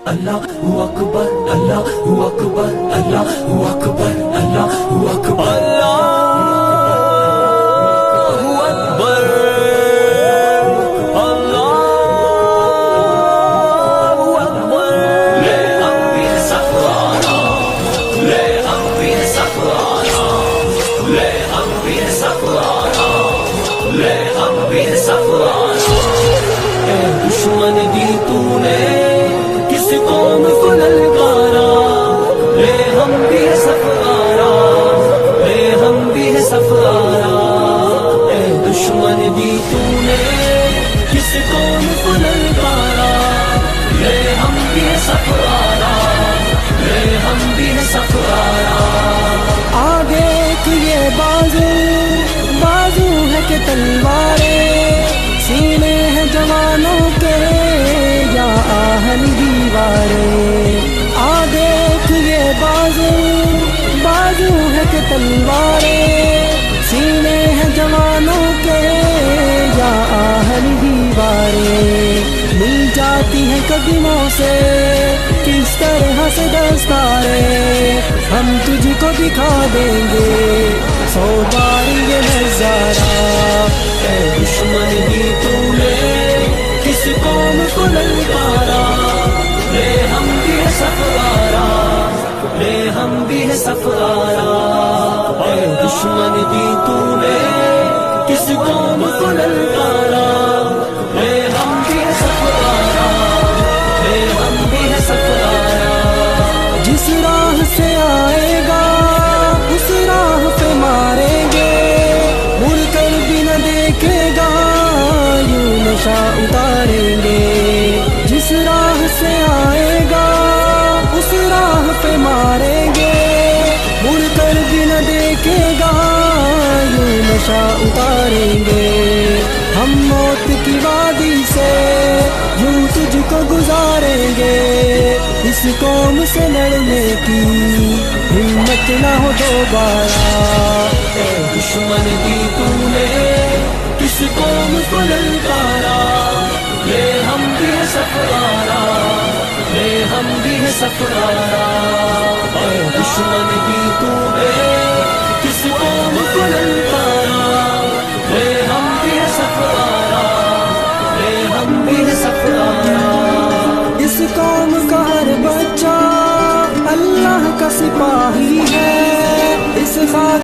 Allahu Akbar, Allahu Akbar, Allahu Akbar, Allahu Akbar, Allahu Akbar, Allahu Akbar. Le Ambir Safrana, Le Ambir Safrana, Le Ambir Safrana, Le Ambir Safrana. اے دشمن دی تو نے کس قوم کو للکارا، لے ہم بھی سفارا، لے ہم بھی سفارا. اے دشمن دی تو نے کس قوم کو للکارا، لے ہم بھی سفارا، لے ہم بھی سفارا. آگے ایک یہ بازو بازو ہے کہ تلواریں، سینے ہیں جوانوں کے یا آہن دیواریں. آگے ایک یہ بازو بازو ہے کہ تلواریں، سینے ہیں جوانوں کے یا آہن دیواریں. مل جاتی ہیں قدموں سے کس طرح سے دستاریں، ہم تجھ کو دکھا دیں گے 100 بار یہ نظارہ. اے دشمن دی تو نے کس قوم کو للکارا، لے ہم بھی سفارا، لے ہم بھی سفارا. اے دشمن دی تو نے کس قوم کو للکارا، لے ہم بھی سفارا، لے ہم بھی سفارا. جس راہ سے آئے گا اس راہ پہ ماریں گے، مڑ کر بھی نہ دیکھے گا یوں نشہ اتاریں گے. جس راہ سے آئے گا اس راہ پہ ماریں گے، مڑ کر بھی نہ دیکھے گا یوں نشہ اتاریں گے. ہم موت کی وادی سے یوں تجھ کو گزاریں گے، اس قوم سے لڑنے کی ہمت نہ ہو دوبارہ. اے دشمن دی تو نے کس قوم کو للکارا، لے ہم بھی سفارا، لے ہم بھی سفارا. اے دشمن دی تو نے کس قوم کو للکارا،